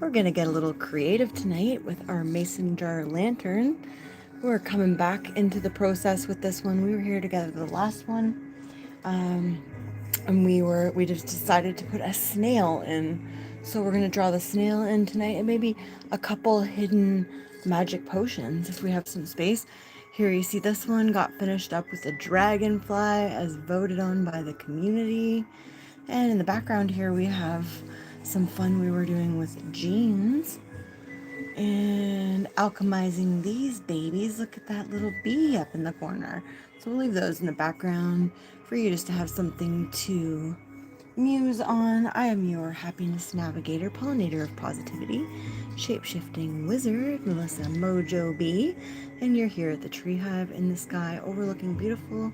We're going to get a little creative tonight with our mason jar lantern. We're coming back into the process with this one. We were here together the last one, and we just decided to put a snail in. So we're going to draw the snail in tonight, and maybe a couple hidden magic potions if we have some space. Here you see this one got finished up with a dragonfly as voted on by the community. And in the background here we have some fun we were doing with jeans and alchemizing these babies. Look at that little bee up in the corner. So we'll leave those in the background for you just to have something to muse on. I am your happiness navigator, pollinator of positivity, shape-shifting wizard, Melissa Mojo Bee, and you're here at the Tree Hive in the sky overlooking beautiful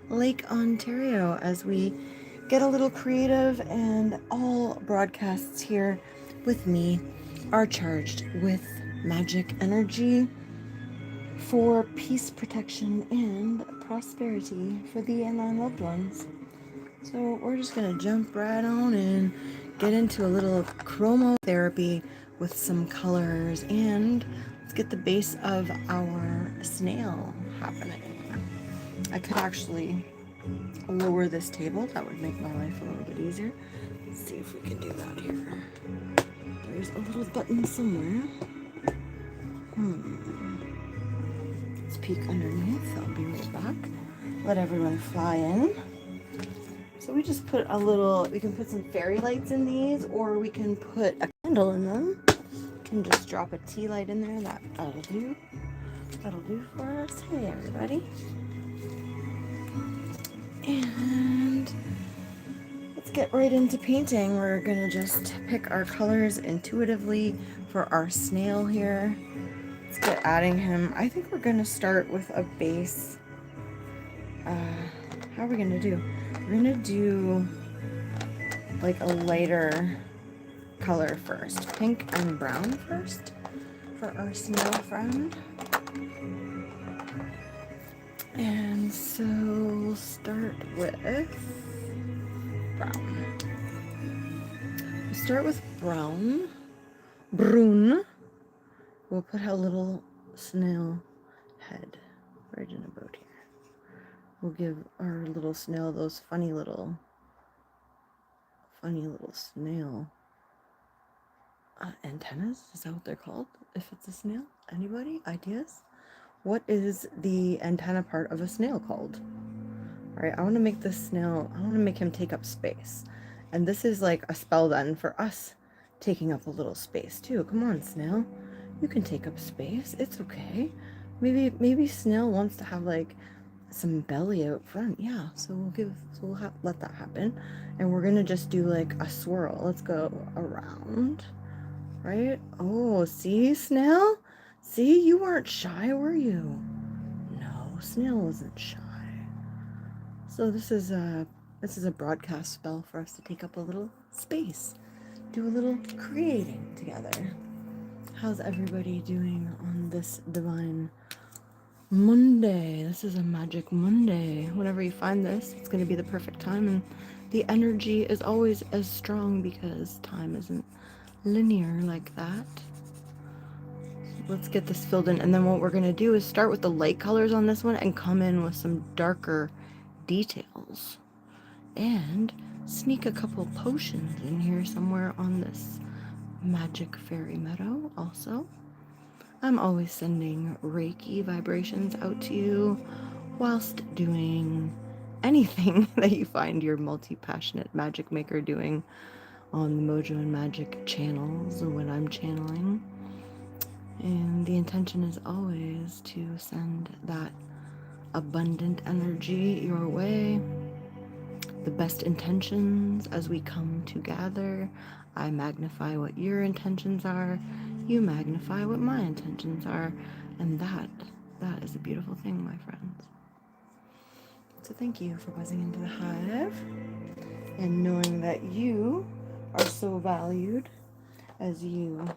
Lake Ontario as we get a little creative, and all broadcasts here with me are charged with magic energy for peace, protection, and prosperity for thee and thy loved ones. So we're just going to jump right on and get into a little chromotherapy with some colors, and let's get the base of our snail happening. I could actually lower this table. That would make my life a little bit easier. Let's see if we can do that here. There's a little button somewhere. Let's peek underneath. I'll be right back. Let everyone fly in. So we just put a little, we can put some fairy lights in these, or we can put a candle in them. We can just drop a tea light in there. That'll do. That'll do for us. Hey everybody. And let's get right into painting. We're gonna just pick our colors intuitively for our snail here. Let's get adding him. I think we're gonna start with a base. How are we gonna do? We're gonna do like a lighter color first. Pink and brown first for our snail friend. And so we'll start with brown. We'll start with brown. Brune. We'll put a little snail head right in about here. We'll give our little snail those funny little snail antennas. Is that what they're called? If it's a snail? Anybody? Ideas? What is the antenna part of a snail called? All right, I want to make this snail, I want to make him take up space. And this is like a spell then for us taking up a little space too. Come on, snail. You can take up space. It's okay. Maybe snail wants to have like some belly out front. Yeah, so we'll let that happen. And we're going to just do like a swirl. Let's go around. Right? Oh, see, snail? See, you weren't shy, were you? No, snail wasn't shy. So this is a broadcast spell for us to take up a little space, do a little creating together. How's everybody doing on this divine Monday? This is a magic Monday. Whenever you find this, it's going to be the perfect time, and the energy is always as strong because time isn't linear like that. Let's get this filled in, and then what we're going to do is start with the light colors on this one and come in with some darker details and sneak a couple potions in here somewhere on this Magic Fairy Meadow also. I'm always sending Reiki vibrations out to you whilst doing anything that you find your multi-passionate magic maker doing on the Mojo and Magic channels when I'm channeling. And the intention is always to send that abundant energy your way. The best intentions as we come together. I magnify what your intentions are. You magnify what my intentions are. And that is a beautiful thing, my friends. So thank you for buzzing into the hive and knowing that you are so valued as you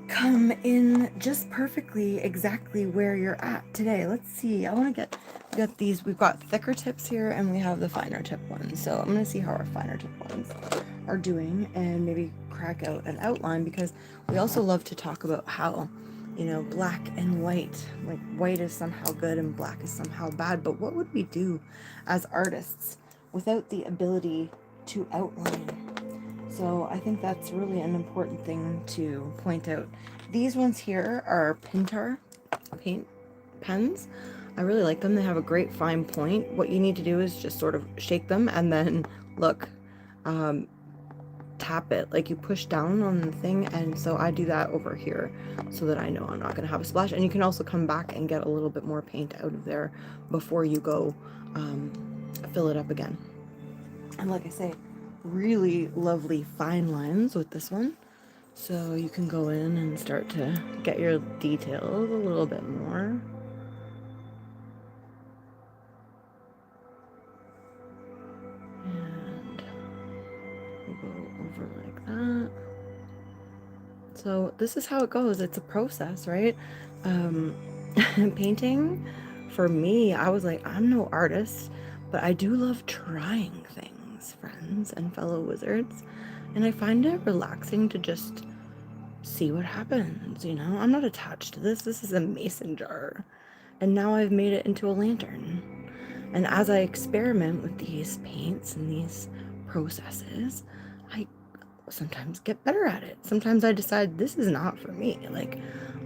come in just perfectly exactly where you're at today. Let's see. I want to get these. We've got thicker tips here and we have the finer tip ones. So I'm going to see how our finer tip ones are doing and maybe crack out an outline, because we also love to talk about how, you know, black and white, like white is somehow good and black is somehow bad, but what would we do as artists without the ability to outline? So I think that's really an important thing to point out. These ones here are Pintar paint pens. I really like them. They have a great fine point. What you need to do is just sort of shake them and then look, tap it, like you push down on the thing. And so I do that over here so that I know I'm not going to have a splash. And you can also come back and get a little bit more paint out of there before you go fill it up again. And like I say, really lovely fine lines with this one. So you can go in and start to get your details a little bit more. And we'll go over like that. So this is how it goes. It's a process, right? Painting, for me, I was like, I'm no artist, but I do love trying things, friends and fellow wizards. And I find it relaxing to just see what happens, you know? I'm not attached to this. This is a mason jar. And now I've made it into a lantern. And as I experiment with these paints and these processes, I sometimes get better at it. Sometimes I decide this is not for me. Like,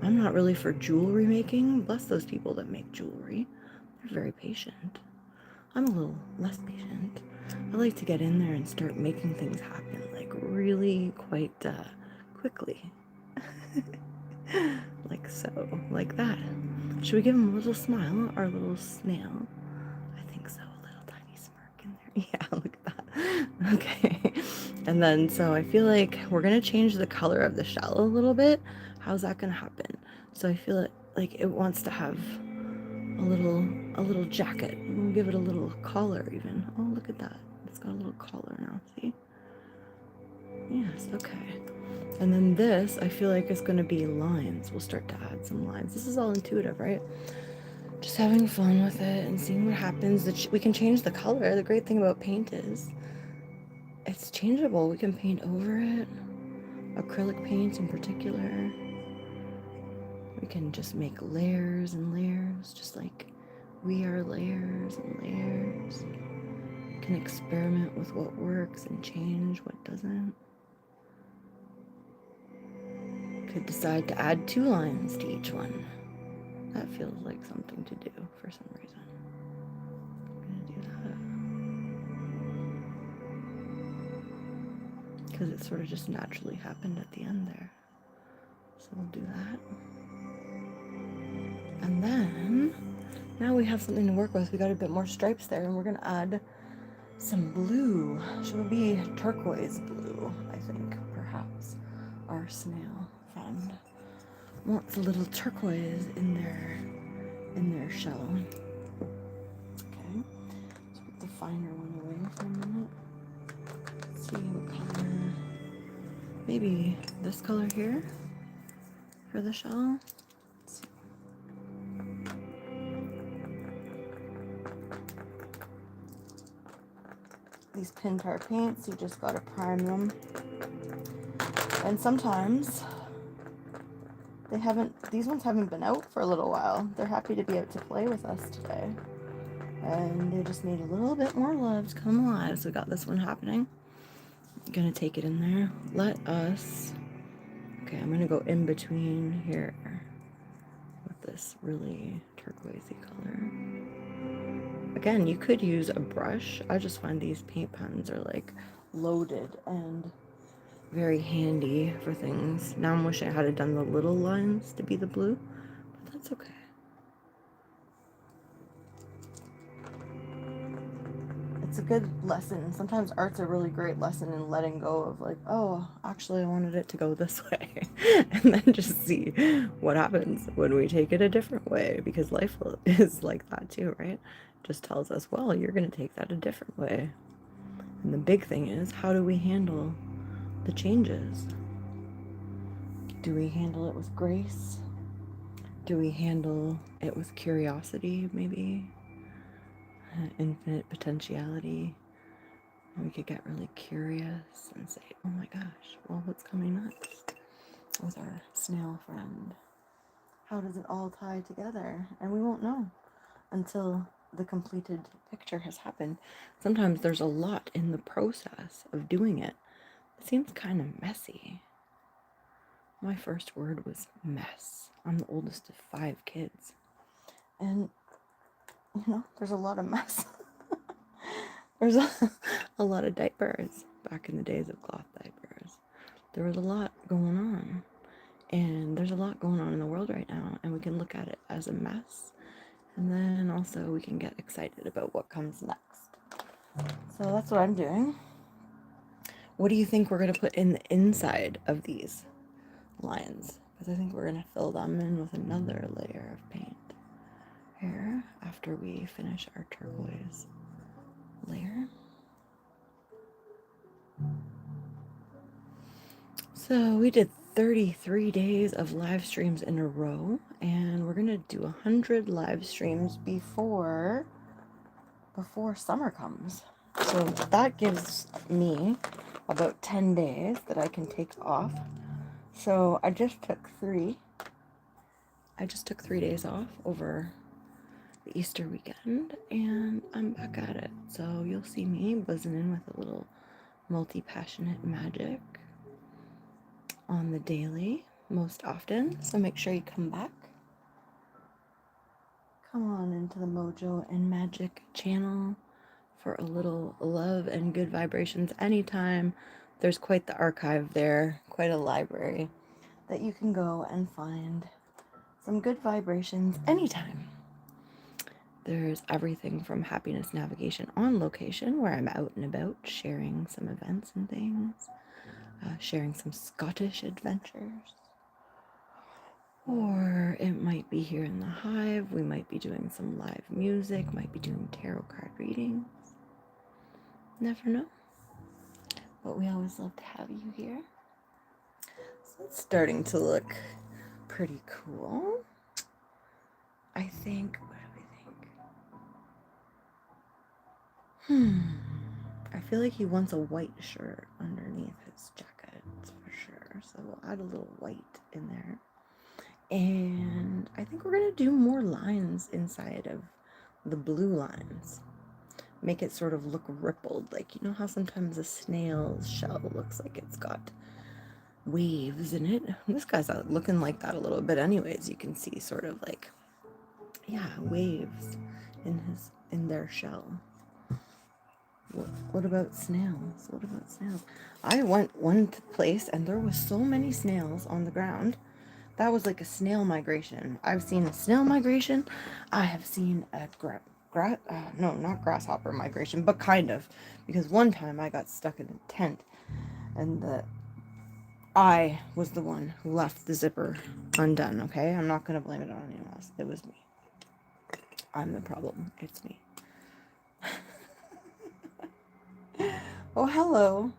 I'm not really for jewelry making. Bless those people that make jewelry. They're very patient. I'm a little less patient. I like to get in there and start making things happen, like really quite quickly. Like so, like that. Should we give him a little smile, our little snail? I think so, a little tiny smirk in there. Yeah, look at that. Okay. And then, so I feel like we're going to change the color of the shell a little bit. How's that going to happen? So I feel like it wants to have a little jacket. We'll give it a little collar even. Oh, look at that. It's got a little collar now, see? Yes, okay. And then this, I feel like it's going to be lines. We'll start to add some lines. This is all intuitive, right? Just having fun with it and seeing what happens. We can change the color. The great thing about paint is it's changeable. We can paint over it. Acrylic paint in particular. We can just make layers and layers, just like we are layers and layers. We can experiment with what works and change what doesn't. Could decide to add 2 lines to each one. That feels like something to do for some reason. I'm gonna do that because it sort of just naturally happened at the end there. So we'll do that. And then now we have something to work with. We got a bit more stripes there, and we're gonna add some blue. Should be turquoise blue, I think, perhaps. Our snail friend wants a little turquoise in their shell. Okay, let's put the finer one away for a minute. Let's see what color. Maybe this color here for the shell. Let's see. These Pintar paints, you just gotta prime them. And sometimes these ones haven't been out for a little while. They're happy to be out to play with us today. And they just need a little bit more love to come alive. So we got this one happening. I'm gonna take it in there. Okay, I'm gonna go in between here with this really turquoisey color. Again, you could use a brush. I just find these paint pens are like loaded and very handy for things. Now I'm wishing I had done the little lines to be the blue, but that's okay. It's a good lesson. Sometimes art's a really great lesson in letting go of like, oh, actually I wanted it to go this way. And then just see what happens when we take it a different way, because life is like that too, right? Just tells us, well, you're going to take that a different way. And the big thing is, how do we handle the changes? Do we handle it with grace? Do we handle it with curiosity, maybe? Infinite potentiality? And we could get really curious and say, oh my gosh, well, what's coming next with our snail friend? How does it all tie together? And we won't know until the completed picture has happened. Sometimes there's a lot in the process of doing it. It seems kind of messy. My first word was mess. I'm the oldest of 5 kids. And, you know, there's a lot of mess. There's a lot of diapers back in the days of cloth diapers. There was a lot going on. And there's a lot going on in the world right now. And we can look at it as a mess. And then also we can get excited about what comes next. So that's what I'm doing. What do you think we're going to put in the inside of these lines? Because I think we're going to fill them in with another layer of paint here after we finish our turquoise layer. So we did 33 days of live streams in a row, and we're going to do 100 live streams before summer comes. So that gives me about 10 days that I can take off. So I just took 3 days off over the Easter weekend, and I'm back at it. So you'll see me buzzing in with a little multi-passionate magic on the daily most often. So make sure you come back. Come on into the Mojo and Magic channel for a little love and good vibrations anytime. There's quite the archive there, quite a library that you can go and find some good vibrations anytime. There's everything from happiness navigation on location, where I'm out and about sharing some events and things, sharing some Scottish adventures. Or it might be here in the hive. We might be doing some live music, might be doing tarot card readings. Never know. But we always love to have you here. So it's starting to look pretty cool. I think, what do we think? I feel like he wants a white shirt underneath his jacket, for sure. So we'll add a little white in there. And I think we're going to do more lines inside of the blue lines. Make it sort of look rippled. Like, you know how sometimes a snail's shell looks like it's got waves in it? This guy's looking like that a little bit anyways. You can see sort of like, yeah, waves in their shell. What about snails? What about snails? I went one place and there was so many snails on the ground. That was like a snail migration. I've seen a snail migration. I have seen a not grasshopper migration, but kind of. Because one time I got stuck in a tent and I was the one who left the zipper undone, okay? I'm not going to blame it on anyone else. It was me. I'm the problem. It's me. Oh, hello.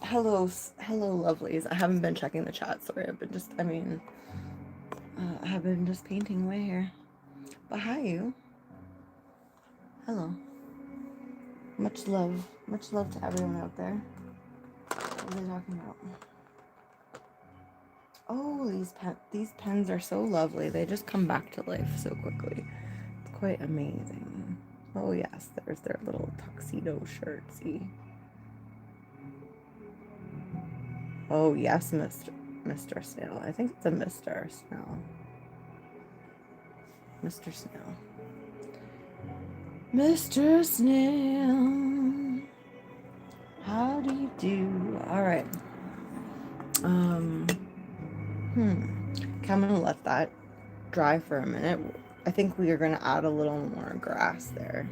Hello, lovelies. I haven't been checking the chat. Sorry, I have been just painting away here. But hi, you. Hello. Much love to everyone out there. What are they talking about? Oh, these pens are so lovely. They just come back to life so quickly. It's quite amazing. Oh yes, there's their little tuxedo shirt. See. Oh yes, Mr. Snail. I think it's a Mr. Snail. Mr. Snail. Mr. Snail. How do you do? All right. Okay, I'm gonna let that dry for a minute. I think we are gonna add a little more grass there.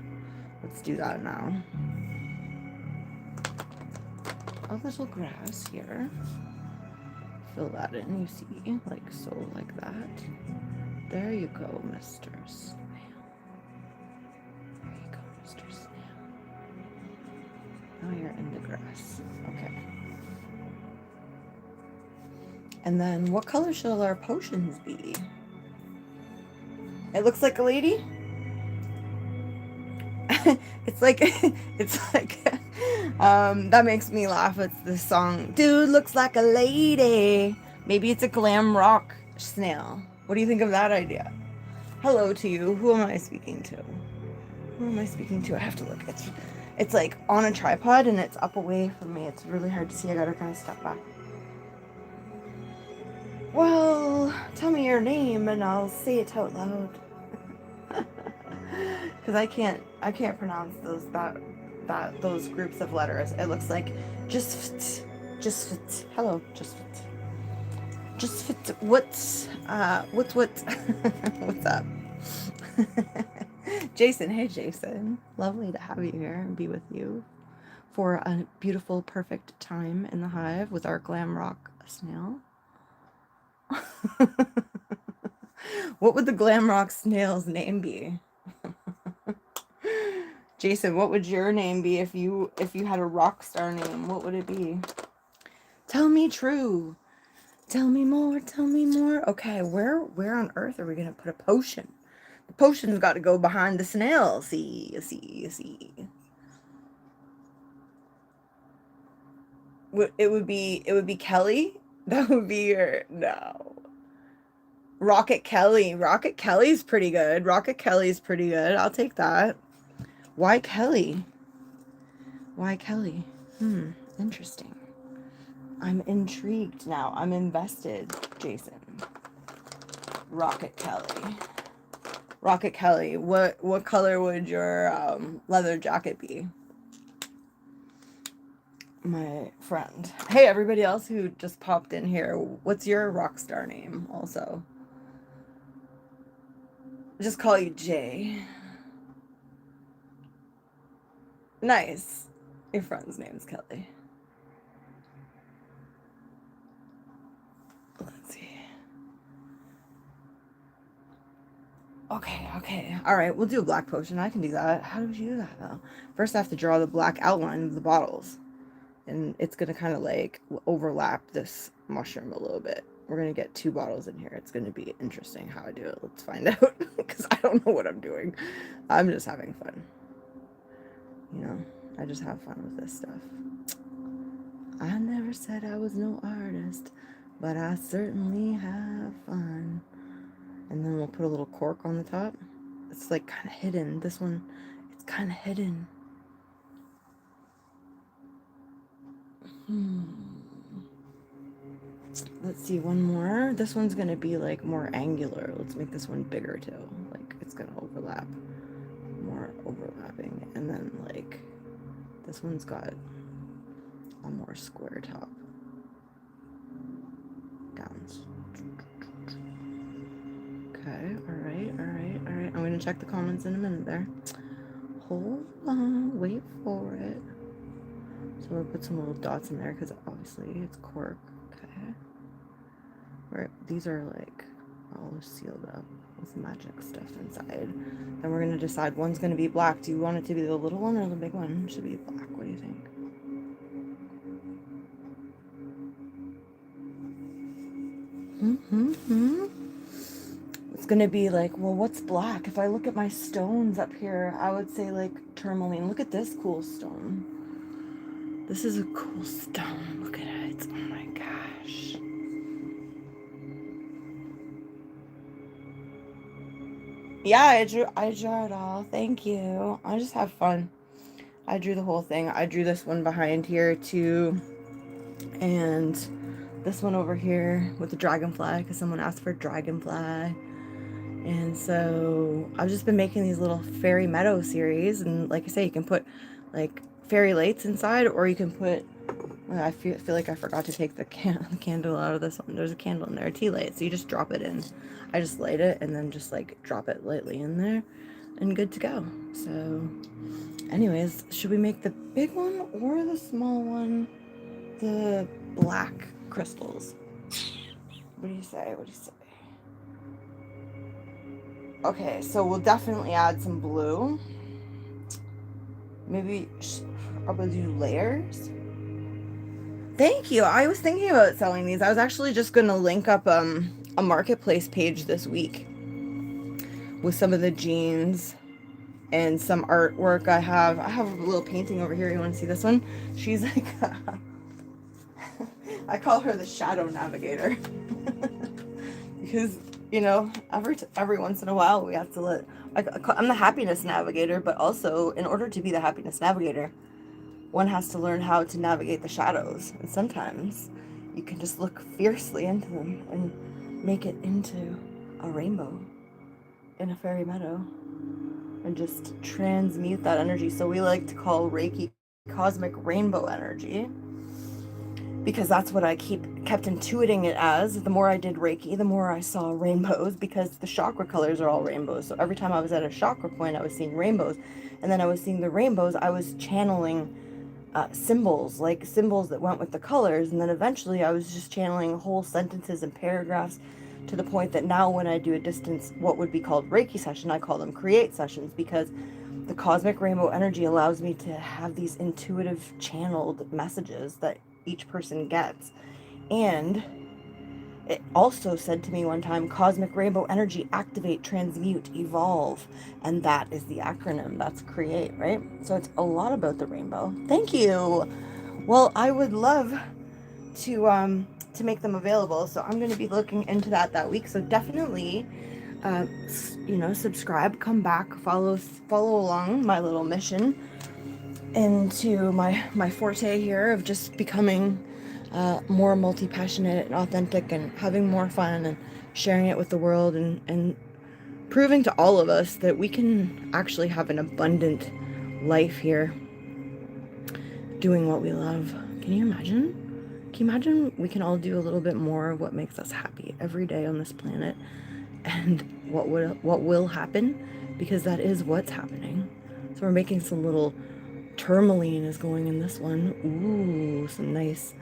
Let's do that now. A little grass here. Fill that in, you see, like so, like that. There you go, Mr. Snail. There you go, Mr. Snail. Now you're in the grass. Okay. And then what color shall our potions be? It looks like a lady? it's like, it's like, that makes me laugh. It's this song, Dude Looks Like a Lady. Maybe it's a glam rock snail. What do you think of that idea? Hello to you. Who am I speaking to? Who am I speaking to? I have to look. It's like on a tripod and it's up away from me. It's really hard to see. I gotta kind of step back. Well, tell me your name and I'll say it out loud. Because I can't pronounce those groups of letters. It looks like just hello, what's what's up? Jason, hey Jason, lovely to have you here and be with you for a beautiful, perfect time in the hive with our glam rock snail. What would the glam rock snail's name be? Jason, what would your name be if you had a rock star name? What would it be? Tell me true. Tell me more. Tell me more. Okay, where on earth are we gonna put a potion? The potion's got to go behind the snail. See. It would be Kelly. That would be your no. Rocket Kelly. Rocket Kelly's pretty good. Rocket Kelly's pretty good. I'll take that. Why Kelly? Why Kelly? Interesting. I'm intrigued now. I'm invested, Jason. Rocket Kelly. Rocket Kelly. What color would your leather jacket be? My friend. Hey, everybody else who just popped in here. What's your rock star name also? Just call you Jay. Nice. Your friend's name's Kelly. Let's see. Okay. All right, we'll do a black potion. I can do that. How do we do that, though? First, I have to draw the black outline of the bottles. And it's going to kind of like overlap this mushroom a little bit. We're going to get 2 bottles in here. It's going to be interesting how I do it. Let's find out. Because I don't know what I'm doing. I'm just having fun. You know, I just have fun with this stuff. I never said I was no artist, but I certainly have fun. And then we'll put a little cork on the top. It's like kind of hidden. This one, it's kind of hidden. Let's see, one more. This one's going to be like more angular. Let's make this one bigger too. Like it's going to overlap. More overlapping. And then like this one's got a more square top. Downs. Okay, alright. I'm gonna check the comments in a minute there. Hold on, wait for it. So we'll put some little dots in there because obviously it's cork. Okay. Right, these are like all sealed up with magic stuff inside. Then we're gonna decide one's gonna be black. Do you want it to be the little one or the big one? It should be black. What do you think? It's gonna be like, well, what's black? If I look at my stones up here, I would say like tourmaline. Look at this cool stone. This is a cool stone. Look at it. Oh my gosh. Yeah, I draw it all. Thank you. I just have fun. I drew the whole thing. I drew this one behind here too. And this one over here with the dragonfly because someone asked for dragonfly. And so I've just been making these little fairy meadow series. And like I say, you can put like fairy lights inside, or you can put, well, I feel like I forgot to take the candle out of this one. There's a candle in there, a tea light. So you just drop it in. I just light it and then just like drop it lightly in there and good to go. So anyways, should we make the big one or the small one? The black crystals. What do you say? Okay, so we'll definitely add some blue. Maybe I'll do layers. Thank you. I was thinking about selling these. I was actually just going to link up a marketplace page this week with some of the jeans and some artwork I have. I have a little painting over here. You want to see this one? She's like, I call her the shadow navigator. Because, you know, every once in a while we have to I'm the happiness navigator, but also in order to be the happiness navigator, one has to learn how to navigate the shadows. And sometimes you can just look fiercely into them and make it into a rainbow in a fairy meadow and just transmute that energy. So we like to call Reiki cosmic rainbow energy, because that's what I kept intuiting it as. The more I did Reiki, the more I saw rainbows, because the chakra colors are all rainbows. So every time I was at a chakra point, I was seeing rainbows. And then I was seeing the rainbows, I was channeling symbols, like symbols that went with the colors. And then eventually I was just channeling whole sentences and paragraphs, to the point that now when I do a distance, what would be called Reiki session, I call them C.R.E.A.T.E sessions, because the cosmic rainbow energy allows me to have these intuitive channeled messages that each person gets. And it also said to me one time, cosmic rainbow energy, activate, transmute, evolve. And that is the acronym. That's C.R.E.A.T.E, right? So it's a lot about the rainbow. Thank you. Well, I would love to make them available. So I'm going to be looking into that week. So definitely, subscribe, come back, follow along my little mission into my forte here of just becoming more multi-passionate and authentic and having more fun and sharing it with the world, and proving to all of us that we can actually have an abundant life here doing what we love. Can you imagine? Can you imagine we can all do a little bit more of what makes us happy every day on this planet, and what will happen, because that is what's happening. So we're making some little tourmaline is going in this one. Ooh, some nice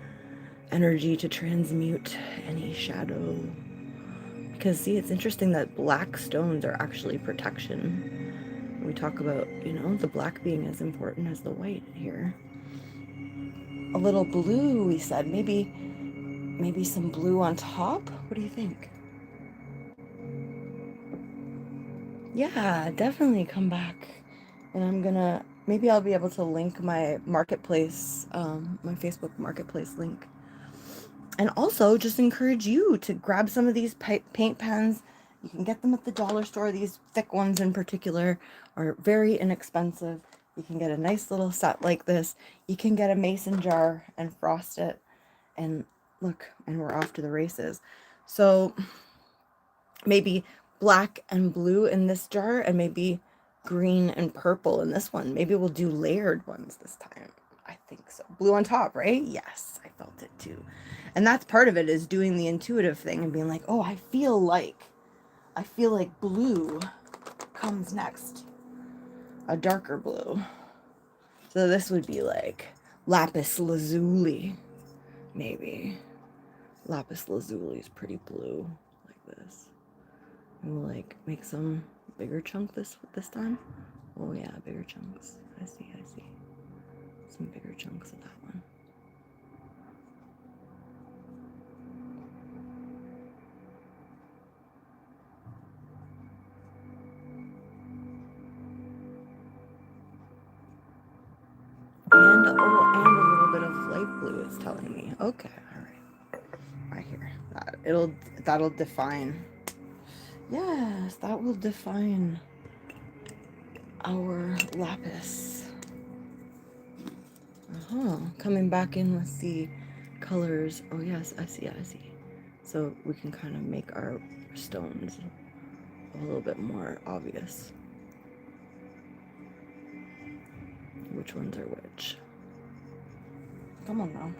energy to transmute any shadow. Because see, it's interesting that black stones are actually protection. We talk about, the black being as important as the white here. A little blue, we said. Maybe some blue on top? What do you think? Yeah, definitely come back. And maybe I'll be able to link my marketplace, my Facebook marketplace link. And also just encourage you to grab some of these paint pens. You can get them at the dollar store. These thick ones in particular are very inexpensive. You can get a nice little set like this. You can get a mason jar and frost it. And look, and we're off to the races. So maybe black and blue in this jar, and maybe green and purple in this one. Maybe we'll do layered ones this time. I think so. Blue on top, right? Yes, I felt it too. And that's part of it, is doing the intuitive thing and being like, oh, I feel like blue comes next. A darker blue. So this would be like lapis lazuli, maybe. Lapis lazuli is pretty blue, like this. And we'll like make some bigger chunk this time. Oh yeah, bigger chunks. I see. Some bigger chunks of that one. And a little bit of light blue, it's telling me. Okay, all right. Right here. That'll define. Yes, that will define our lapis. Coming back in with the colors. Oh yes, I see. So we can kind of make our stones a little bit more obvious. Which ones are which? Come on now.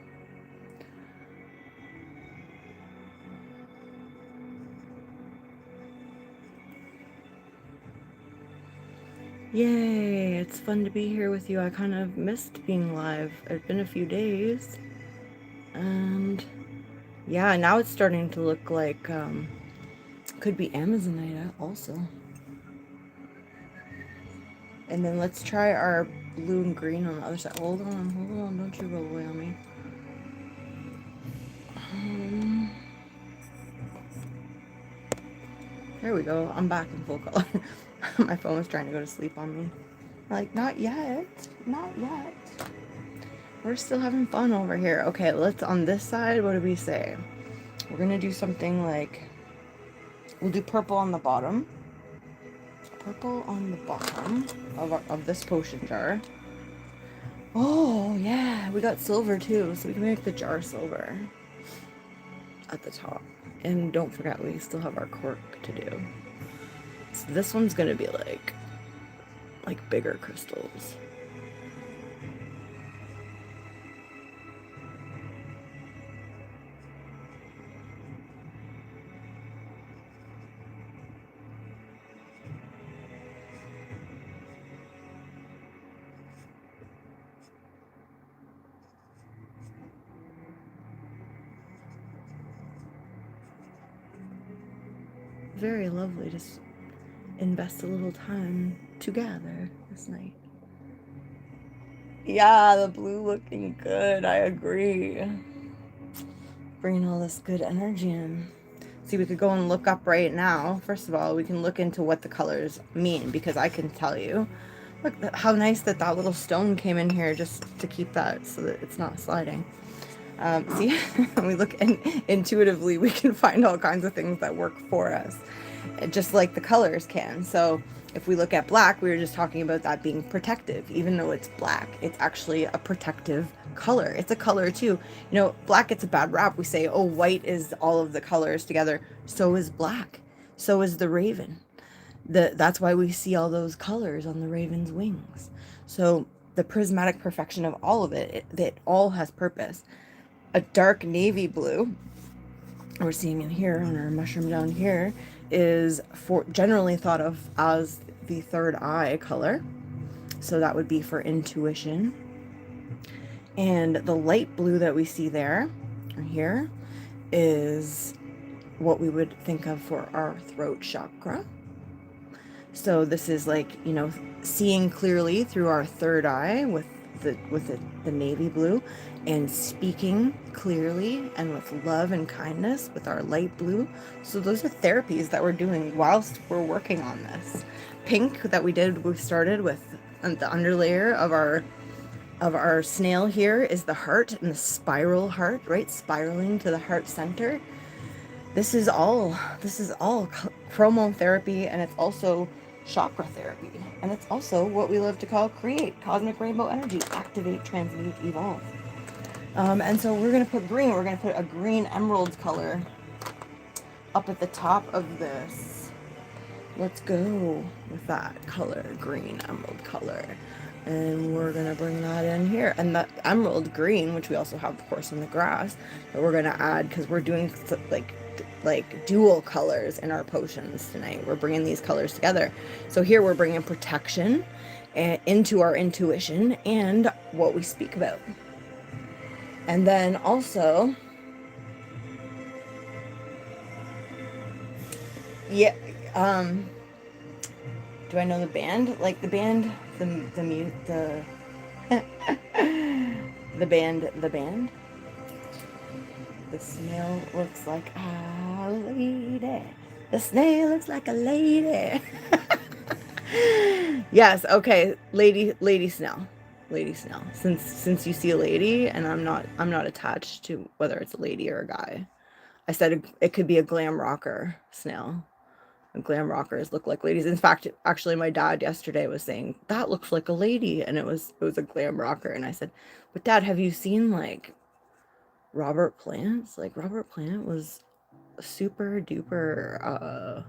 Yay, it's fun to be here with you. I kind of missed being live. It's been a few days. And yeah, now it's starting to look like could be Amazonite also. And then let's try our blue and green on the other side. Hold on, don't you roll away on me. There we go. I'm back in full color. My phone was trying to go to sleep on me. Like, not yet. Not yet. We're still having fun over here. Okay, let's, on this side, what do we say? We're gonna do something like, we'll do purple on the bottom. Purple on the bottom of this potion jar. Oh, yeah, we got silver too, so we can make the jar silver at the top. And don't forget, we still have our cork to do. So this one's gonna be like bigger crystals. Very lovely, just invest a little time together this night. Yeah, the blue looking good, I agree. Bringing all this good energy in. See, we could go and look up right now. First of all, we can look into what the colors mean, because I can tell you. Look, how nice that that little stone came in here just to keep that so that it's not sliding. See, when we look intuitively, we can find all kinds of things that work for us, just like the colors can. So if we look at black, we were just talking about that being protective. Even though it's black, it's actually a protective color. It's a color too. You know, black gets a bad rap. We say, oh, white is all of the colors together. So is black. So is the raven. That's why we see all those colors on the raven's wings. So the prismatic perfection of all of it all has purpose. A dark navy blue, we're seeing in here on our mushroom down here, is generally thought of as the third eye color. So that would be for intuition. And the light blue that we see there, or here, is what we would think of for our throat chakra. So this is like, you know, seeing clearly through our third eye with the navy blue, and speaking clearly and with love and kindness with our light blue. So those are therapies that we're doing whilst we're working on this. Pink that we started with the underlayer of our snail here is the heart, and the spiral heart, right? Spiraling to the heart center. This is all chromotherapy, and it's also chakra therapy, and it's also what we love to call create, cosmic rainbow energy, activate, transmute, evolve. And so we're going to put green. We're going to put a green emerald color up at the top of this. Let's go with that color, green emerald color. And we're going to bring that in here. And the emerald green, which we also have, of course, in the grass, that we're going to add, because we're doing like dual colors in our potions tonight. We're bringing these colors together. So here we're bringing protection into our intuition and what we speak about. And then also, yeah, do I know the band? Like the band, the band. The snail looks like a lady. The snail looks like a lady. Yes, okay, lady snail. Lady snail. Since you see a lady, and I'm not attached to whether it's a lady or a guy. I said it could be a glam rocker snail. And glam rockers look like ladies. In fact, actually, my dad yesterday was saying that looks like a lady, and it was a glam rocker. And I said, "But Dad, have you seen like Robert Plant? Like Robert Plant was super duper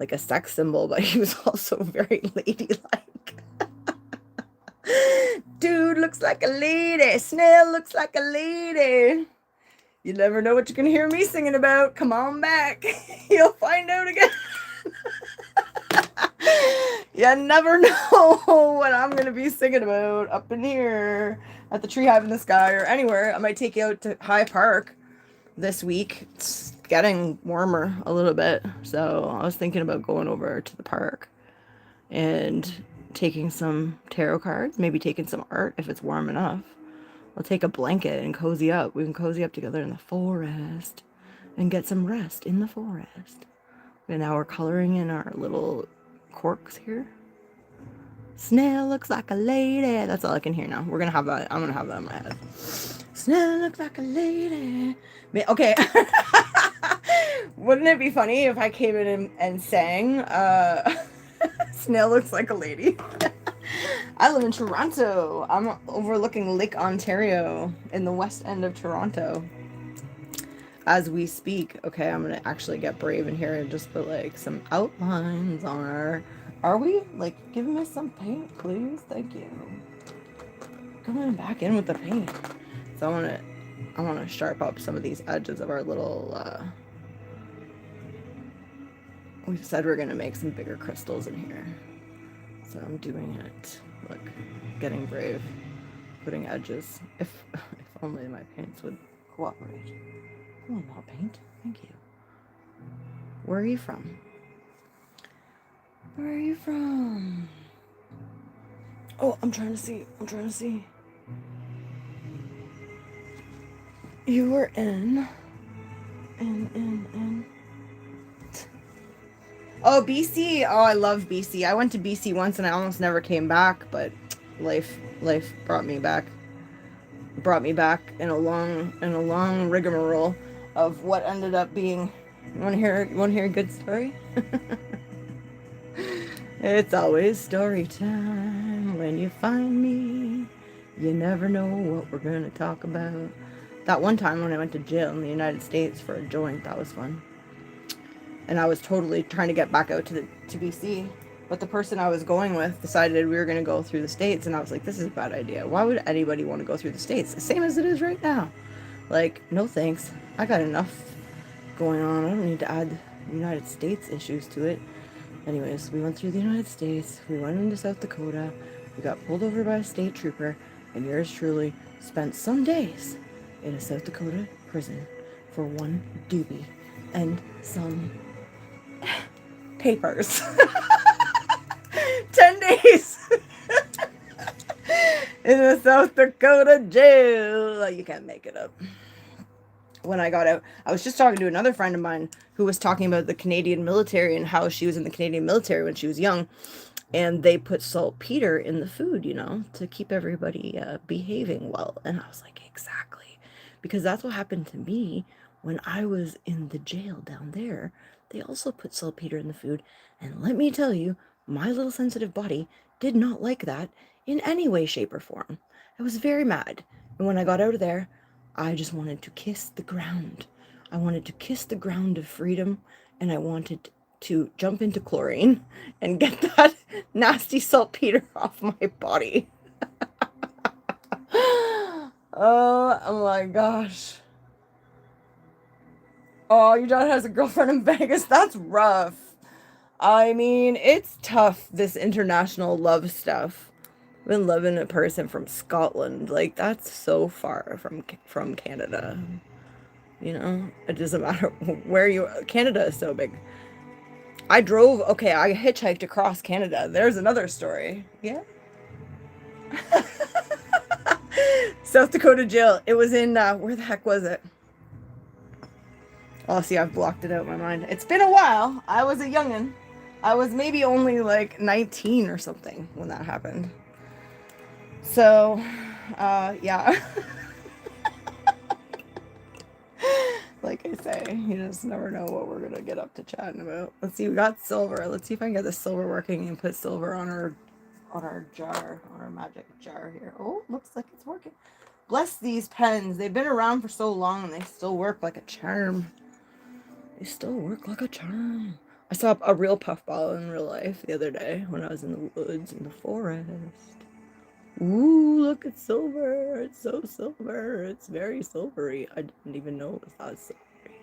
like a sex symbol, but he was also very ladylike." Dude looks like a lady. Snail looks like a lady. You never know what you're gonna hear me singing about. Come on back. You'll find out again. You never know what I'm gonna be singing about up in here at the Tree Hive in the Sky or anywhere. I might take you out to High Park this week. It's getting warmer a little bit, so I was thinking about going over to the park and taking some tarot cards, maybe taking some art if it's warm enough. I'll take a blanket and cozy up. We can cozy up together in the forest and get some rest in the forest. And now we're coloring in our little corks here. Snail looks like a lady. That's all I can hear now. We're gonna have that. I'm gonna have that in my head. Snail looks like a lady. Okay. Wouldn't it be funny if I came in and sang Snail looks like a lady? I live in Toronto. I'm overlooking Lake Ontario in the west end of Toronto as we speak. Okay, I'm gonna actually get brave in here and just put like some outlines on our... Are we? Like, give me some paint, please. Thank you. Coming back in with the paint. So I wanna sharp up some of these edges of our little we said we're gonna make some bigger crystals in here. So I'm doing it. Look, getting brave. Putting edges. If only my paints would cooperate. Oh, not paint. Thank you. Where are you from? Where are you from? Oh, I'm trying to see. You were in. Oh, BC. Oh, I love BC. I went to BC once and I almost never came back, but life brought me back. Brought me back in a long rigmarole of what ended up being... Want to hear a good story? It's always story time when you find me. You never know what we're gonna talk about. That one time when I went to jail in the United States for a joint, that was fun. And I was totally trying to get back out to BC, but the person I was going with decided we were going to go through the States, and I was like, this is a bad idea. Why would anybody want to go through the States? The same as it is right now. Like, no thanks. I got enough going on. I don't need to add United States issues to it. Anyways, we went through the United States. We went into South Dakota. We got pulled over by a state trooper, and yours truly spent some days in a South Dakota prison for one doobie and some papers. 10 days in a South Dakota jail. You can't make it up. When I got out, I was just talking to another friend of mine who was talking about the Canadian military and how she was in the Canadian military when she was young, and they put saltpeter in the food, to keep everybody behaving well. And I was like, exactly, because that's what happened to me when I was in the jail down there. They also put saltpeter in the food, and let me tell you, my little sensitive body did not like that in any way, shape, or form. I was very mad, and when I got out of there, I just wanted to kiss the ground. I wanted to kiss the ground of freedom, and I wanted to jump into chlorine and get that nasty saltpeter off my body. Oh my gosh. Oh, your dad has a girlfriend in Vegas. That's rough. I mean, it's tough, this international love stuff. I've been loving a person from Scotland. Like, that's so far from Canada. It doesn't matter where you... Canada is so big. I hitchhiked across Canada. There's another story. Yeah. South Dakota jail. It was in, where the heck was it? Oh, see, I've blocked it out of my mind. It's been a while. I was a youngin'. I was maybe only like 19 or something when that happened. So, yeah. Like I say, you just never know what we're gonna get up to chatting about. Let's see, we got silver. Let's see if I can get the silver working and put silver on our jar, on our magic jar here. Oh, looks like it's working. Bless these pens. They've been around for so long and they still work like a charm. They still work like a charm. I saw a real puffball in real life the other day when I was in the woods in the forest. Ooh, look, it's silver. It's so silver. It's very silvery. I didn't even know it was that silvery.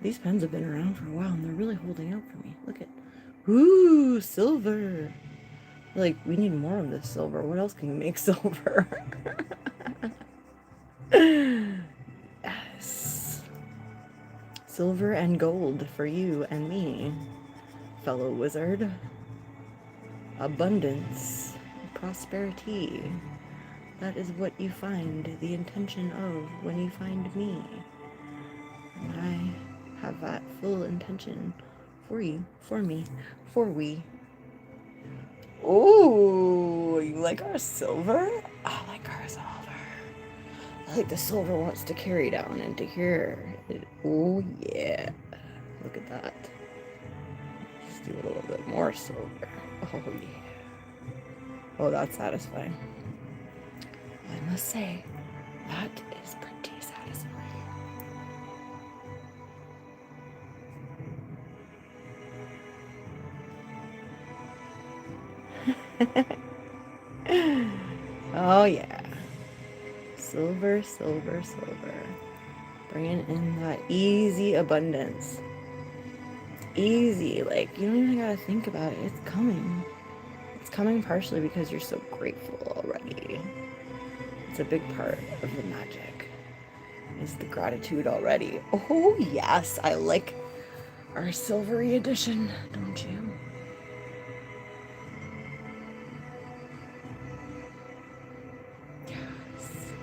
These pens have been around for a while and they're really holding out for me. Look at... Ooh, silver. Like, we need more of this silver. What else can you make silver? Yes. Silver and gold for you and me, fellow wizard. Abundance. Prosperity. That is what you find the intention of when you find me. And I have that full intention for me, for we. Ooh, you like our silver? I like our silver. I think the silver wants to carry down into here. Oh yeah. Look at that. Just do a little bit more silver. Oh yeah. Oh, that's satisfying. I must say, that is pretty satisfying. Oh yeah. Silver, silver, silver. Bringing in that easy abundance. Easy. Like, you don't even gotta think about it. It's coming. It's coming partially because you're so grateful already. It's a big part of the magic. Is the gratitude already. Oh, yes. I like our silvery edition, don't you? Yes.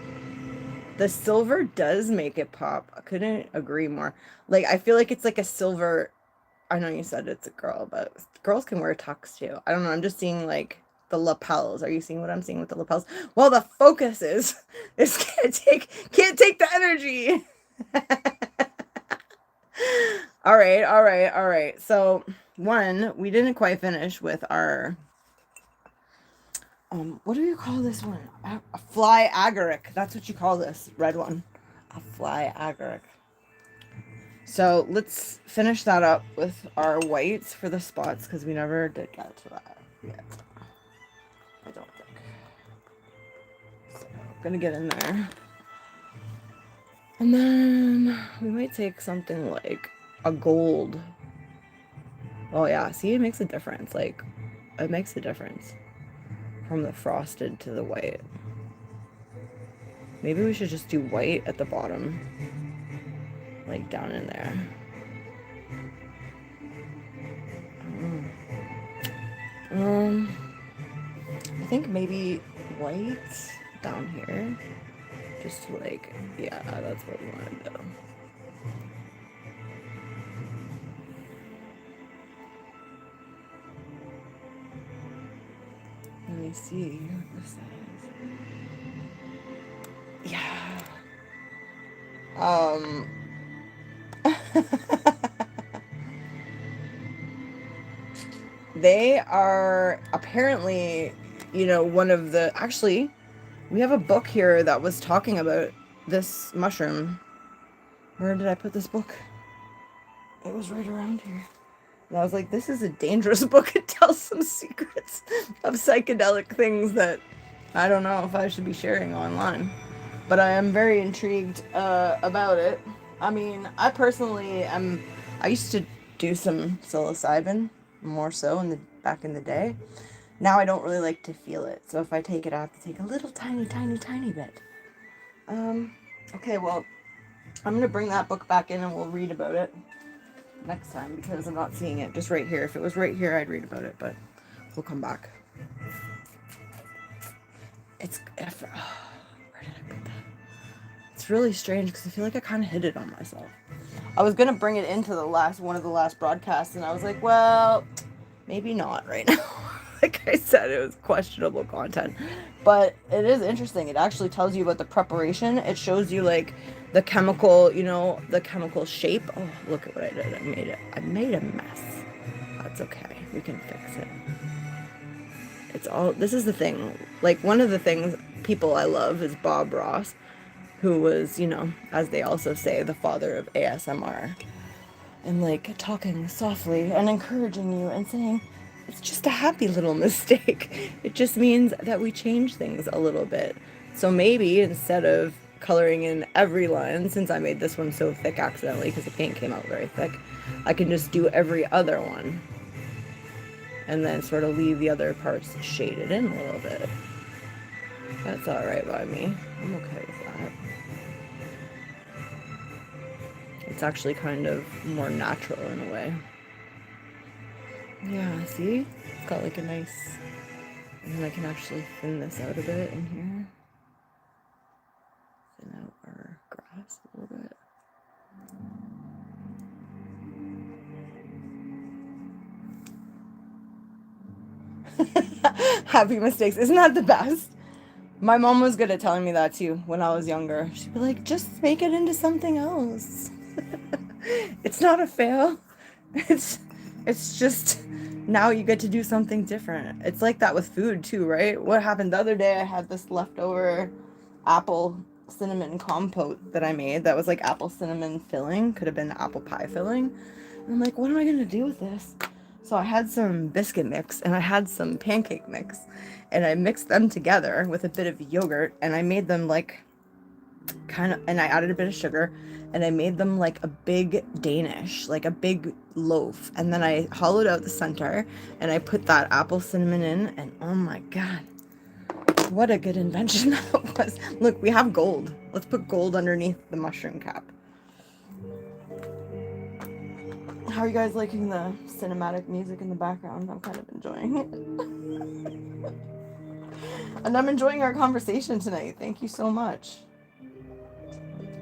The silver does make it pop. I couldn't agree more. Like, I feel like it's like a silver. I know you said it's a girl, but girls can wear tux too. I don't know. I'm just seeing like the lapels. Are you seeing what I'm seeing with the lapels? Well, the focus is can't take the energy. All right, all right, all right. So one, we didn't quite finish with our what do you call this one? A fly agaric. That's what you call this red one. A fly agaric. So let's finish that up with our whites for the spots because we never did get to that yet. I don't think. So I'm gonna get in there. And then we might take something like a gold. Oh yeah, see, it makes a difference. Like, it makes a difference from the frosted to the white. Maybe we should just do white at the bottom. Like down in there. I think maybe white down here. Just like, yeah, that's what we want to do. Let me see what this is. Yeah. They are apparently, one of the, actually, we have a book here that was talking about this mushroom. Where did I put this book? It was right around here. And I was like, this is a dangerous book. It tells some secrets of psychedelic things that I don't know if I should be sharing online. But I am very intrigued about it. I mean, I personally I used to do some psilocybin, more so back in the day. Now I don't really like to feel it. So if I take it, I have to take a little tiny, tiny, tiny bit. Okay, well, I'm going to bring that book back in and we'll read about it next time because I'm not seeing it just right here. If it was right here, I'd read about it, but we'll come back. Where did I put that? It's really strange because I feel like I kind of hid it on myself. I was going to bring it into one of the last broadcasts and I was like, well, maybe not right now. Like I said, it was questionable content, but it is interesting. It actually tells you about the preparation. It shows you like the chemical, the chemical shape. Oh, look at what I did. I made a mess. That's okay. We can fix it. This is the thing. Like one of the things people I love is Bob Ross, who was, as they also say, the father of ASMR. And like talking softly and encouraging you and saying, it's just a happy little mistake. It just means that we change things a little bit. So maybe instead of coloring in every line, since I made this one so thick accidentally because the paint came out very thick, I can just do every other one. And then sort of leave the other parts shaded in a little bit. That's alright by me. I'm okay with that. It's actually kind of more natural in a way. Yeah, see? It's got like a nice... And then I can actually thin this out a bit in here. Thin out our grass a little bit. Happy mistakes. Isn't that the best? My mom was good at telling me that too when I was younger. She'd be like, just make it into something else. It's not a fail. It's just now you get to do something different. It's like that with food too, right? What happened the other day, I had this leftover apple cinnamon compote that I made that was like apple cinnamon filling, could have been apple pie filling. And I'm like, what am I gonna do with this? So I had some biscuit mix and I had some pancake mix and I mixed them together with a bit of yogurt and I made them like and I added a bit of sugar and I made them like a big Danish, like a big loaf. And then I hollowed out the center and I put that apple cinnamon in and oh my God, what a good invention that was. Look, we have gold. Let's put gold underneath the mushroom cap. How are you guys liking the cinematic music in the background? I'm kind of enjoying it. And I'm enjoying our conversation tonight. Thank you so much.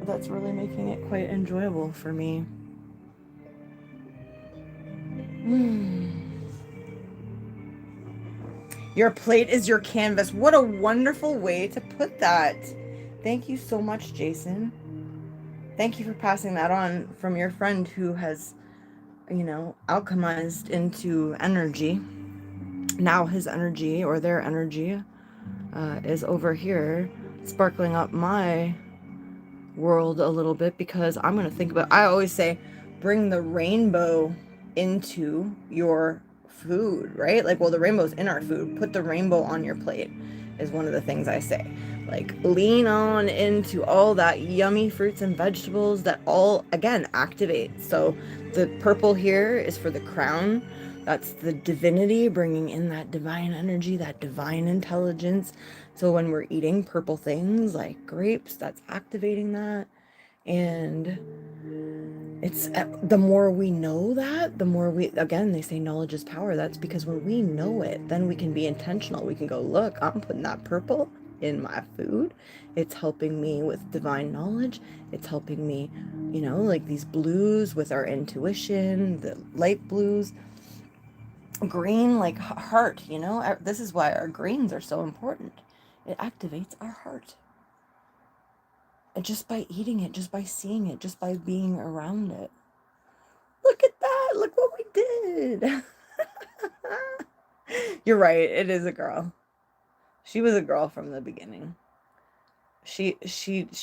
That's really making it quite enjoyable for me. Your plate is your canvas. What a wonderful way to put that. Thank you so much, Jason. Thank you for passing that on from your friend who has, you know, alchemized into energy. Now his energy or their energy is over here sparkling up my world a little bit because I'm going to think about, I always say, bring the rainbow into your food, right? Like, well, the rainbow's in our food. Put the rainbow on your plate is one of the things I say. Like, lean on into all that yummy fruits and vegetables that all, again, activate. So the purple here is for the crown. That's the divinity, bringing in that divine energy, that divine intelligence. So when we're eating purple things like grapes, that's activating that. And it's the more we know that, the more we, again, they say knowledge is power. That's because when we know it, then we can be intentional. We can go, look, I'm putting that purple in my food. It's helping me with divine knowledge. It's helping me, you know, like these blues with our intuition, the light blues. Green, like heart, you know, this is why our greens are so important. It activates our heart. And just by eating it, just by seeing it, just by being around it. Look at that. Look what we did. You're right. It is a girl. She was a girl from the beginning. She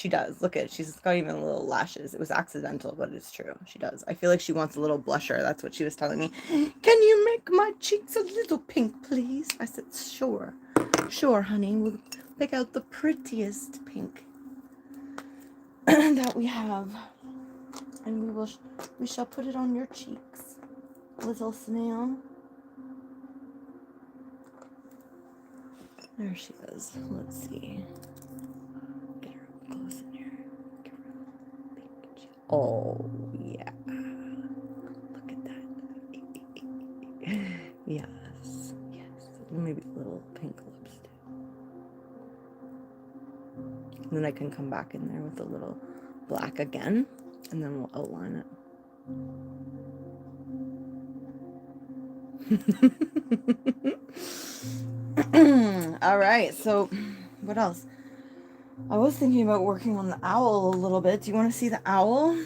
does. Look at, she's got even little lashes. It was accidental, but it's true. She does. I feel like she wants a little blusher. That's what she was telling me. Can you make my cheeks a little pink, please? I said, sure. Sure, honey. We'll pick out the prettiest pink that we have. And we shall put it on your cheeks, little snail. There she is. Let's see. Get her up close in here. Give her a pink cheek. Oh, yeah. Look at that. Yes. Yes. Maybe little pink lips too. And then I can come back in there with a little black again. And then we'll outline it. All right, so what else? I was thinking about working on the owl a little bit. Do you want to see the owl?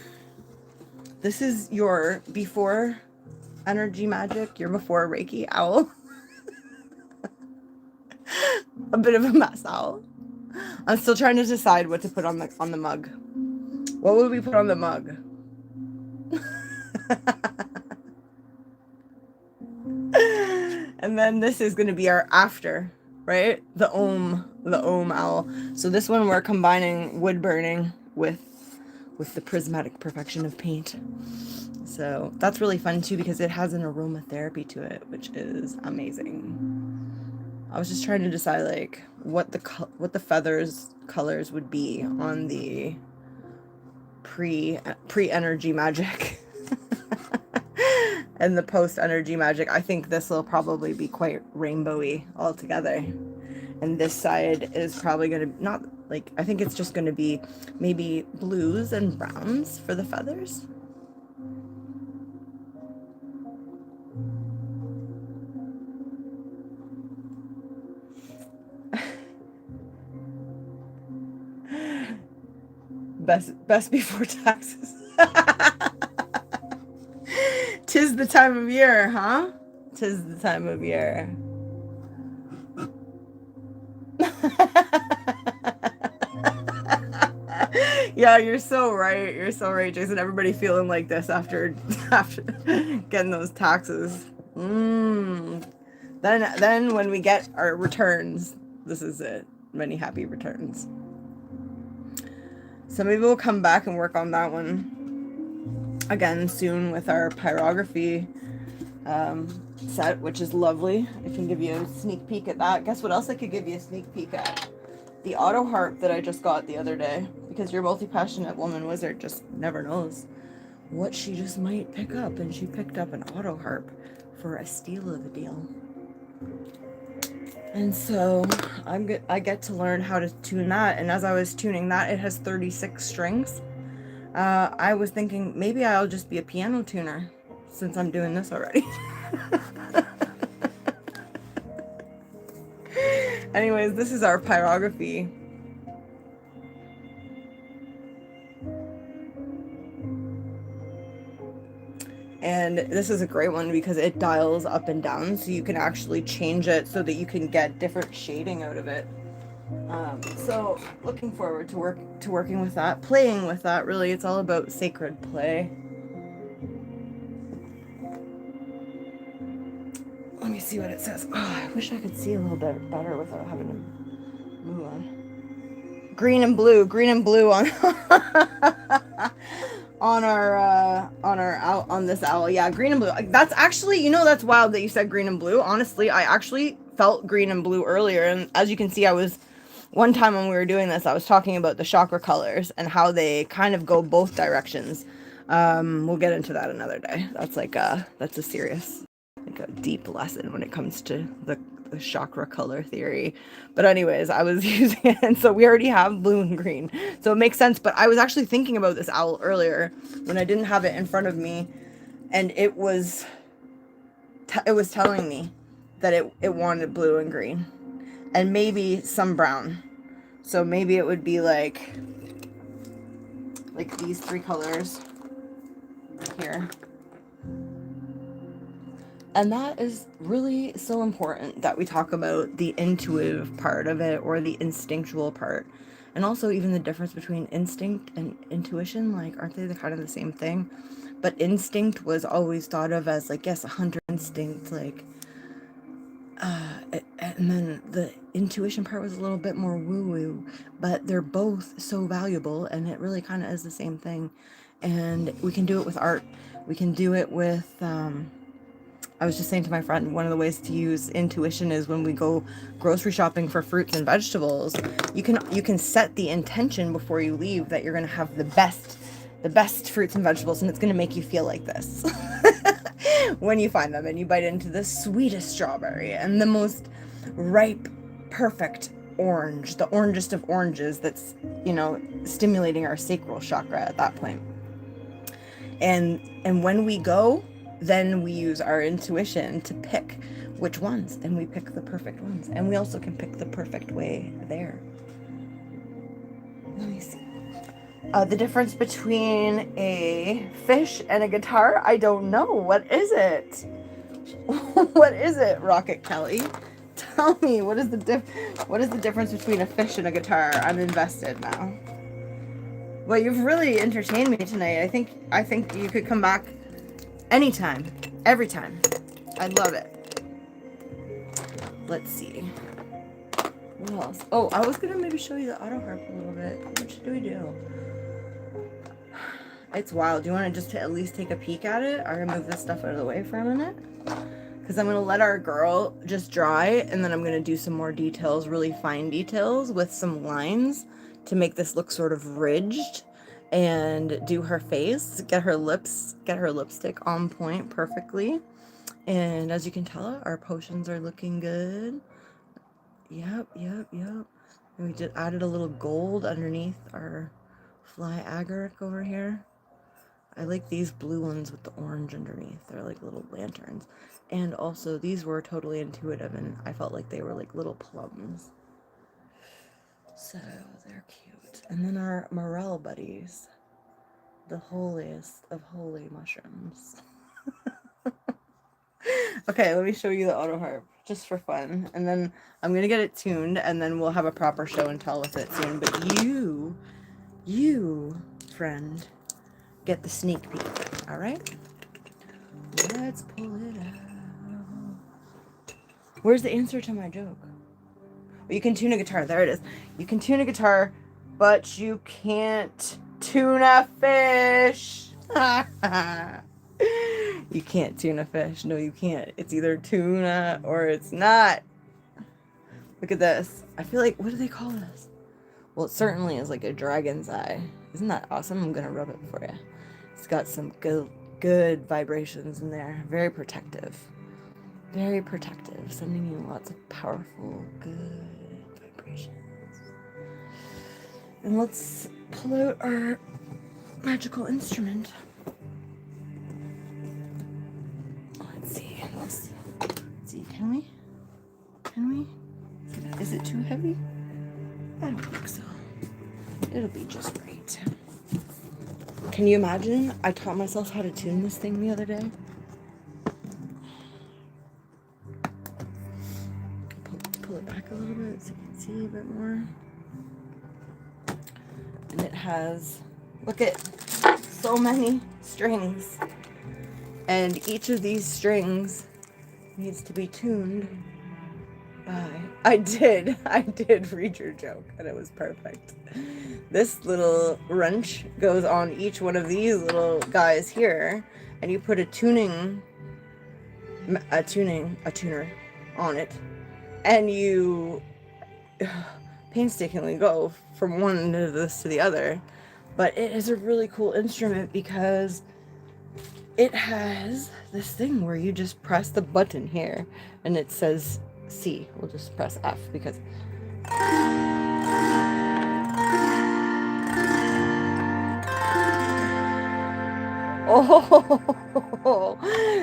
This is your before energy magic, your before Reiki owl. A bit of a mess owl. I'm still trying to decide what to put on the mug. What would we put on the mug? And then this is going to be our after, right? The Om owl. So this one we're combining wood burning with the prismatic perfection of paint. So that's really fun too because it has an aromatherapy to it, which is amazing. I was just trying to decide like what the feathers colors would be on the pre-energy magic. And the post-energy magic. I think this will probably be quite rainbowy altogether. And this side is probably going to, not like, I think it's just going to be maybe blues and browns for the feathers. Best before taxes. 'Tis the time of year, huh? 'Tis the time of year. Yeah, you're so right. You're so right, Jason. Everybody feeling like this after getting those taxes. Then when we get our returns, this is it. Many happy returns. So maybe we'll come back and work on that one again soon with our pyrography set, which is lovely. I can give you a sneak peek at that. Guess what else I could give you a sneak peek at? The auto harp that I just got the other day, because your multi-passionate woman wizard just never knows what she just might pick up, and she picked up an auto harp for a steal of a deal. And so I get to learn how to tune that, and as I was tuning that, it has 36 strings. I was thinking maybe I'll just be a piano tuner since I'm doing this already. Anyways, this is our pyrography. And this is a great one because it dials up and down, so you can actually change it so that you can get different shading out of it. So looking forward to working with that, playing with that. Really, it's all about sacred play. Let me see what it says. Oh, I wish I could see a little bit better without having to move on. Green and blue on on this owl. Yeah, green and blue. That's actually, that's wild that you said green and blue. Honestly, I actually felt green and blue earlier, and as you can see, one time when we were doing this, I was talking about the chakra colors and how they kind of go both directions. We'll get into that another day. That's that's a serious, a deep lesson when it comes to the chakra color theory. But anyways, I was using it, and so we already have blue and green, so it makes sense. But I was actually thinking about this owl earlier when I didn't have it in front of me, and it was telling me that it wanted blue and green and maybe some brown. So maybe it would be like these three colors here. And that is really so important that we talk about the intuitive part of it, or the instinctual part. And also even the difference between instinct and intuition. Like, aren't they kind of the same thing? But instinct was always thought of as, like, yes, a hunter instinct, like, and then the intuition part was a little bit more woo-woo, but they're both so valuable, and it really kind of is the same thing. And we can do it with art. We can do it with, I was just saying to my friend, one of the ways to use intuition is when we go grocery shopping for fruits and vegetables. You can set the intention before you leave that you're going to have the best fruits and vegetables, and it's going to make you feel like this when you find them, and you bite into the sweetest strawberry and the most ripe, perfect orange, the orangest of oranges that's, stimulating our sacral chakra at that point. And when we go, then we use our intuition to pick which ones, and we pick the perfect ones. And we also can pick the perfect way there. Let me see. The difference between a fish and a guitar, I don't know. What is it? What is it, Rocket Kelly? Tell me, what is the difference between a fish and a guitar? I'm invested now. Well, you've really entertained me tonight. I think you could come back anytime, every time. I'd love it. Let's see. What else? Oh, I was gonna maybe show you the auto harp a little bit. What should we do? It's wild. Do you want to just at least take a peek at it? I'm gonna move this stuff out of the way for a minute, because I'm gonna let our girl just dry, and then I'm gonna do some more details, really fine details with some lines to make this look sort of ridged, and do her face, get her lipstick on point perfectly. And as you can tell, our potions are looking good. Yep. And we just added a little gold underneath our fly agaric over here. I like these blue ones with the orange underneath. They're like little lanterns. And also, these were totally intuitive, and I felt like they were like little plums. So they're cute. And then our morel buddies, the holiest of holy mushrooms. Okay, let me show you the auto harp just for fun, and then I'm gonna get it tuned, and then we'll have a proper show and tell with it soon. But you friend, get the sneak peek. All right, let's pull it out. Where's the answer to my joke? You can tune a guitar. There it is. You can tune a guitar, but you can't tune a fish. You can't tune a fish. No, you can't. It's either tuna or it's not. Look at this. I feel like, what do they call this? Well, it certainly is like a dragon's eye. Isn't that awesome? I'm going to rub it for you. It's got some good vibrations in there. Very protective. Very protective. Sending you lots of powerful, good vibrations. And let's pull out our magical instrument. Let's see. Can we? Is it too heavy? I don't think so. It'll be just right. Can you imagine? I taught myself how to tune this thing the other day. Pull it back a little bit so you can see a bit more. And it has, look at, so many strings. And each of these strings needs to be tuned by... I did read your joke, and it was perfect. This little wrench goes on each one of these little guys here, and you put a tuner on it, and you painstakingly go from one end of this to the other. But it is a really cool instrument because it has this thing where you just press the button here and it says C. We'll just press F because... Oh,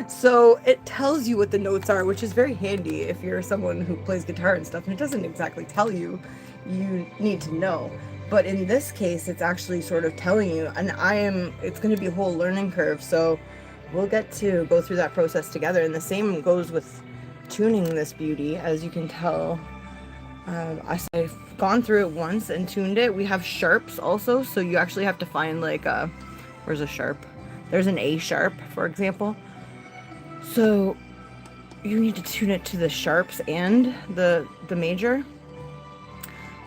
so it tells you what the notes are, which is very handy if you're someone who plays guitar and stuff, and it doesn't exactly tell you. You need to know. But in this case, it's actually sort of telling you, and it's going to be a whole learning curve, so we'll get to go through that process together. And the same goes with tuning this beauty. As you can tell, I've gone through it once and tuned it. We have sharps also, so you actually have to find like where's a sharp? There's an A sharp, for example. So you need to tune it to the sharps and the major.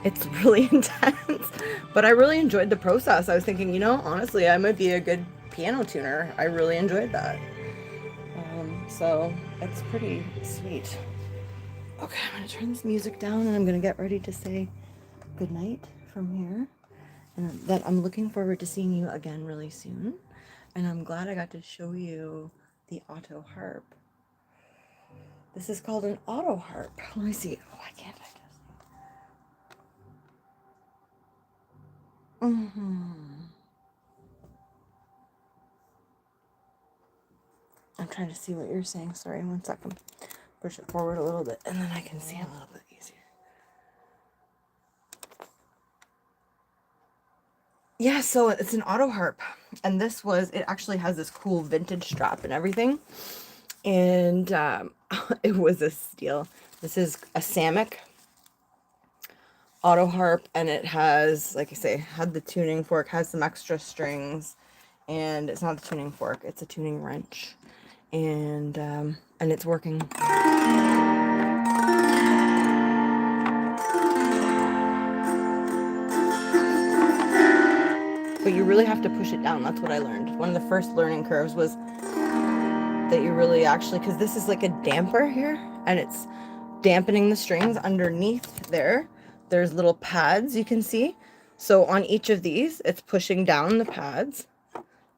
It's really intense, but I really enjoyed the process. I was thinking, honestly, I might be a good piano tuner. I really enjoyed that. So it's pretty sweet. Okay, I'm going to turn this music down and I'm going to get ready to say goodnight from here. And that I'm looking forward to seeing you again really soon. And I'm glad I got to show you the auto harp. This is called an auto harp. Let me see. Oh, I can't find this. I'm trying to see what you're saying. Sorry, 1 second. Push it forward a little bit, and then I can see a little bit easier. Yeah, so it's an auto harp, and it actually has this cool vintage strap and everything, and it was a steal. This is a Samick auto harp, and it has, like I say, had the tuning fork, has some extra strings, and it's not a tuning fork, it's a tuning wrench, and it's working. But you really have to push it down. That's what I learned. One of the first learning curves was that you really actually, because this is like a damper here, and it's dampening the strings underneath there. There's little pads you can see. So on each of these, it's pushing down the pads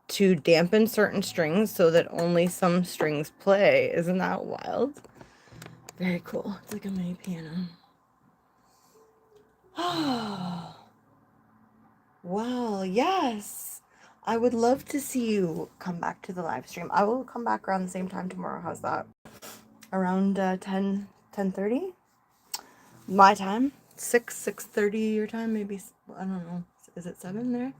to dampen certain strings so that only some strings play. Isn't that wild? Very cool. It's like a mini piano. Oh. Wow, yes. I would love to see you come back to the live stream. I will come back around the same time tomorrow. How's that? Around 10:30 my time. 6:30 your time, maybe. I don't know. Is it 7 there?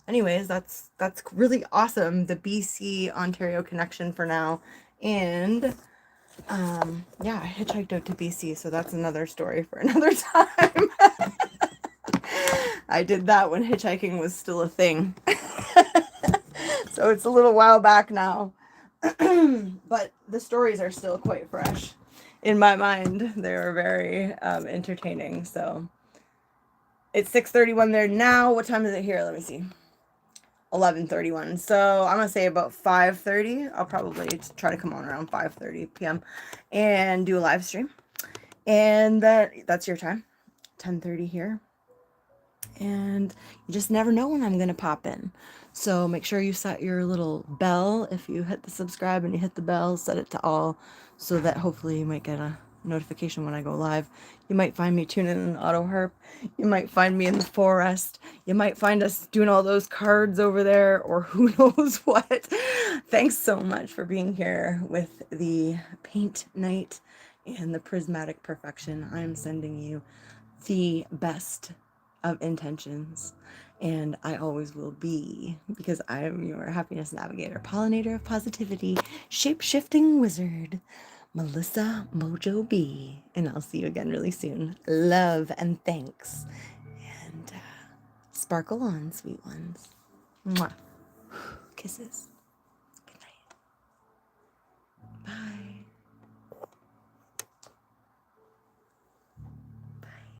Anyways, that's really awesome. The BC Ontario connection for now. And yeah, I hitchhiked out to BC, so that's another story for another time. I did that when hitchhiking was still a thing. So it's a little while back now. But the stories are still quite fresh in my mind. They were very entertaining. So it's 6:31 there now. What time is it here? Let me see. 11:31. So I'm gonna say about 5:30. I'll probably try to come on around 5:30 p.m. and do a live stream. And that's your time. 10:30 here. And you just never know when I'm gonna pop in. So make sure you set your little bell. If you hit the subscribe and you hit the bell, set it to all so that hopefully you might get a notification when I go live. You might find me tuning in auto harp. You might find me in the forest. You might find us doing all those cards over there, or who knows what. Thanks so much for being here with the paint night and the prismatic perfection. I am sending you the best of intentions, and I always will be, because I am your happiness navigator, pollinator of positivity, shape-shifting wizard, Melissa Mojo B. And I'll see you again really soon. Love and thanks, and sparkle on, sweet ones. Mwah. Kisses. Good night. Bye.